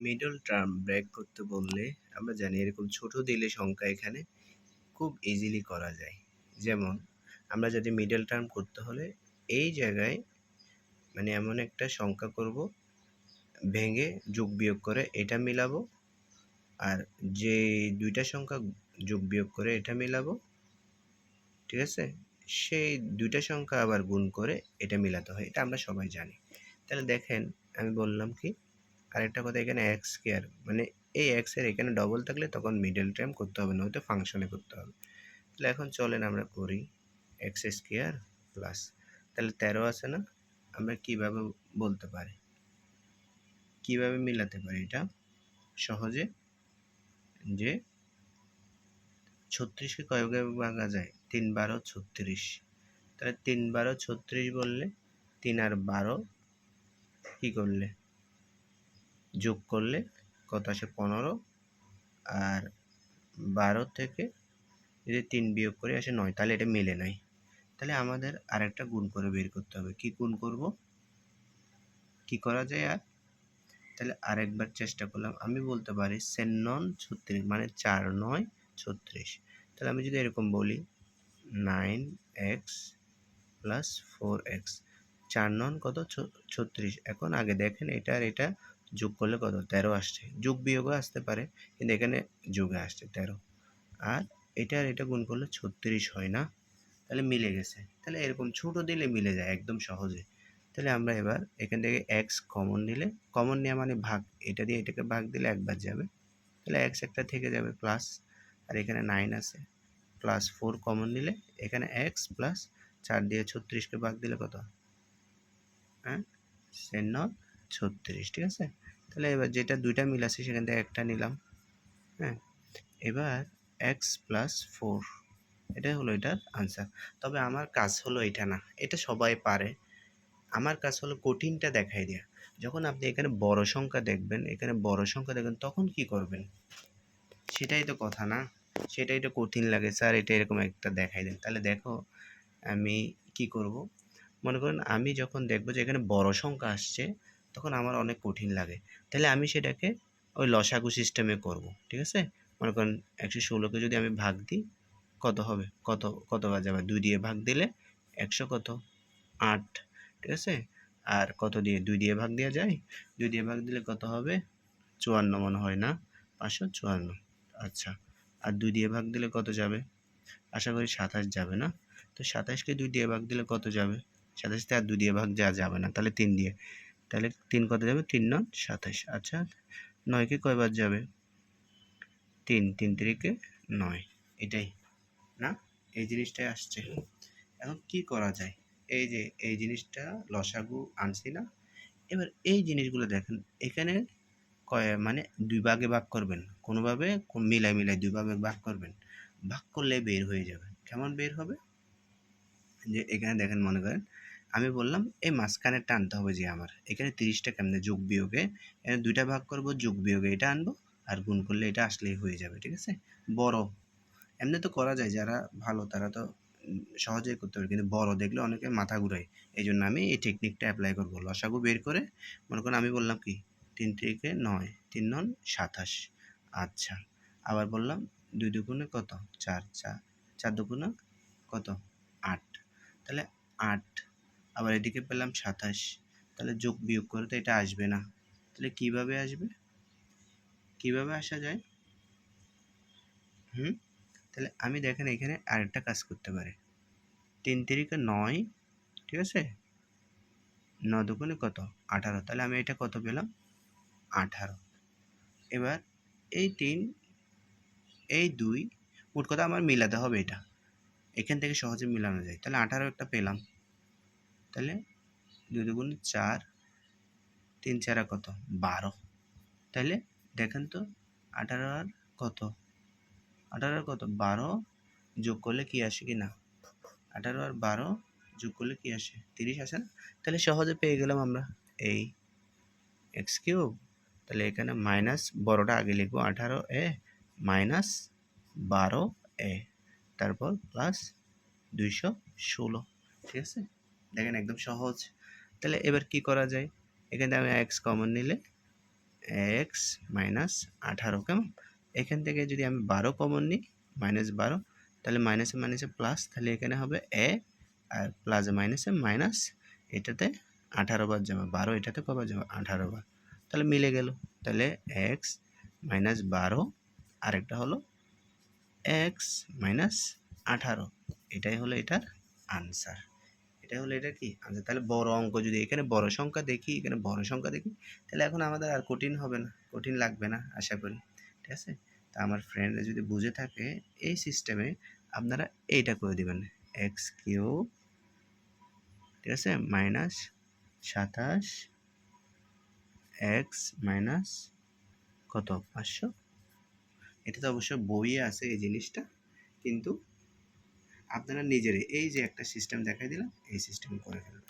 Middle term break করতে বললে আমরা জানি এরকম ছোট দিলে সংখ্যা এখানে খুব ইজিলি করা যায়। যেমন আমরা যদি মিডল টার্ম করতে হলে এই জায়গায় মানে এমন একটা সংখ্যা করব, ভেঙে যোগ বিয়োগ করে এটা মিলাবো, আর যে দুইটা সংখ্যা যোগ বিয়োগ করে এটা মিলাবো, ঠিক আছে? সেই দুইটা সংখ্যা আবার গুণ করে এটা মিলাতে হয়, এটা আমরা সবাই জানি। তাহলে দেখেন আমি বললাম কি, আরেকটা কথা, এখানে এক্স স্কোয়ার মানে এই এক্স এর এখানে ডবল থাকলে তখন মিডল টার্ম করতে হবে, নয়তো ফাংশনে করতে হবে। তাহলে এখন চলেন আমরা করি এক্স স্কোয়ার প্লাস, তাহলে 13 আছে না, আমরা কিভাবে বলতে পারি, কিভাবে মিলাতে পারি এটা সহজে, যে 36কে কয়ভাবে ভাঙা যায়, 3 12 36, তাহলে 3 12 36 বললে 3 আর 12 কি করলে যোগ করলে কত আসে 15, আর 12 থেকে যদি 3 বিয়োগ করে আসে 9, তাহলে এটা মিলে নাই। তাহলে আমাদের আরেকটা গুণ করে বের করতে হবে। কি গুণ করব, কি করা যায় আর, তাহলে আরেকবার চেষ্টা করলাম, আমি বলতে পারি 4 9 36 মানে 4 9 36। তাহলে আমি যদি এরকম বলি 9x প্লাস 4x, 4 9 কত 36। এখন আগে দেখেন এটা আর এটা যোগ করলে কত 13 আসছে, যোগ বিয়োগও আসতে পারে কিন্তু এখানে যোগে আসছে 13, আর এটা আর এটা গুণ করলে 36 হয় না, তাহলে মিলে গেছে। তাহলে এরকম ছোট দিলে মিলে যায় একদম সহজে। তাহলে আমরা এবার এখান থেকে এক্স কমন নিলে, কমন নেওয়া মানে ভাগ, এটা দিয়ে এটাকে ভাগ দিলে একবার যাবে, তাহলে এক্স একটা থেকে যাবে প্লাস, আর এখানে 9 আছে, প্লাস 4 কমন নিলে এখানে এক্স প্লাস 4 দিয়ে 36কে ভাগ দিলে কত, হ্যাঁ 4 36, ঠিক আছে? তাহলে এবার যেটা দুইটা মিল আছে সেখান থেকে একটা নিলাম, হ্যাঁ। এবার এক্স প্লাস 4, এটাই হলো এটার আনসার। তবে আমার কাজ হলো এটা না, এটা সবাই পারে, আমার কাজ হলো কঠিনটা দেখাই দেয়া। যখন আপনি এখানে বড় সংখ্যা দেখবেন, এখানে বড় সংখ্যা দেখবেন, তখন কি করবেন, সেটাই তো কথা না, সেটাই তো কঠিন লাগে, স্যার এটা এরকম একটা দেখাই দেন। তাহলে দেখো আমি কি করব, মনে করেন আমি যখন দেখবো যে এখানে বড় সংখ্যা আসছে, তখন আমার অনেক কঠিন লাগে, তাহলে আমি সেটাকে ওই লসাগু সিস্টেমে করব, ঠিক আছে? মনে করেন 116কে যদি আমি ভাগ দিই কত হবে, কত কতবার যাবে, 2 দিয়ে ভাগ দিলে 100 কত 8, ঠিক আছে? আর কত দিয়ে 2 দিয়ে ভাগ দেওয়া যায়, 2 দিয়ে ভাগ দিলে কত হবে 54 মনে হয় না, 554। আচ্ছা, আর 2 দিয়ে ভাগ দিলে কত যাবে, আশা করি 27 যাবে না? তো 27কে 2 দিয়ে ভাগ দিলে কত যাবে, 27তে আর 2 দিয়ে ভাগ যাবে না, তাহলে 3 দিয়ে, তাহলে 3 কত যাবে, 3 9 27। আচ্ছা, 9কে কয়বার যাবে, 3 3 তিরিকে 9, এটাই না, এই জিনিসটাই আসছে। এখন কি করা যায়, এই যে এই জিনিসটা লসাগু আনছি না, এবার এই জিনিসগুলো দেখেন, এখানে মানে 2 ভাগে ভাগ করবেন, কোনোভাবে মিলাই মিলাই 2 ভাগে ভাগ করবেন, ভাগ করলে বের হয়ে যাবে। কেমন বের হবে, যে এখানে দেখেন মনে করেন আমি বললাম এই মাঝখানে টানতে হবে, যে আমার এখানে 30টা কেমনে যোগ বিয়োগে, এখানে 2টা ভাগ করব, যোগ বিয়োগে এটা আনবো, আর গুণ করলে এটা আসলেই হয়ে যাবে, ঠিক আছে? বড় এমনি তো করা যায়, যারা ভালো তারা তো সহজেই করতে পারে, কিন্তু বড় দেখলে অনেকে মাথা ঘুরায়, এই জন্য আমি এই টেকনিকটা অ্যাপ্লাই করবো। লসাগু বের করে মনে করেন আমি বললাম কি 3 তিরিকে 9, 3 9 27। আচ্ছা, আবার বললাম 2 দুগুণে কত 4, 4 দুগুণে কত 8, তাহলে 8, আবার এদিকে পেলাম 27, তাহলে যোগ বিয়োগ করে তো এটা আসবে না, তাহলে কিভাবে আসবে, কিভাবে আসা যায়, হুম? তাহলে আমি দেখেন এখানে আরেকটা কাজ করতে পারি, 3 তিরিকে 9, ঠিক আছে, 9 দুগুণে কত 18, তাহলে আমি এটা কত পেলাম 18। এবার এই 3 এই 2, মোট কথা আমার মিলাতে হবে এটা, এখান থেকে সহজে মিলানো যায়, তাহলে 18 একটা পেলাম, তাহলে 2 দুগুণে 4, 3 4 কত 12, তাহলে দেখেন তো 18 আর কত, 18 আর কত 12 যোগ করলে কি আসে কি না, 18 আর 12 যোগ করলে কি আসে 30 আসে না? তাহলে সহজে পেয়ে গেলাম আমরা এই এক্স কিউব। তাহলে এখানে মাইনাস বড়টা আগে লিখবো 18a মাইনাস 12a, তারপর প্লাস 216, ঠিক আছে? দেখেন একদম সহজ। তাহলে এবার কি করা যায়, এখানে আমি এক্স কমন নিলে এক্স মাইনাস 18, কেমন? এখান থেকে যদি আমি 12 কমন নিই, -12, তাহলে মাইনাসে মাইনাসে প্লাস, তাহলে এখানে হবে এ, আর প্লাসে মাইনাসে মাইনাস, এটাতে 18 বার যাবে, 12 এটাতে কবার যাবে 18 বার, তাহলে মিলে গেল। তাহলে এক্স মাইনাস 12, আরেকটা হলো এক্স মাইনাস 18, এটাই হলো এটার আনসার। এটা হলো এটা কি আনসার। তাহলে বড় অঙ্ক যদি এখানে বড় সংখ্যা দেখি, এখানে বড় সংখ্যা দেখি, তাহলে এখন আমাদের আর কঠিন হবে না, কঠিন লাগবে না আশা করি, ঠিক আছে? তা আমার ফ্রেন্ডরা যদি বুঝে থাকে এই সিস্টেমে, আপনারা এইটা করে দেবেন, এক্স কিউব, ঠিক আছে, মাইনাস 27 এক্স মাইনাস কত 500। এটা তো অবশ্য বইয়ে আছে এই জিনিসটা, কিন্তু আপনারা নিজেরাই এই যে একটা সিস্টেম দেখাই দিলাম, এই সিস্টেম করে ফেলবেন।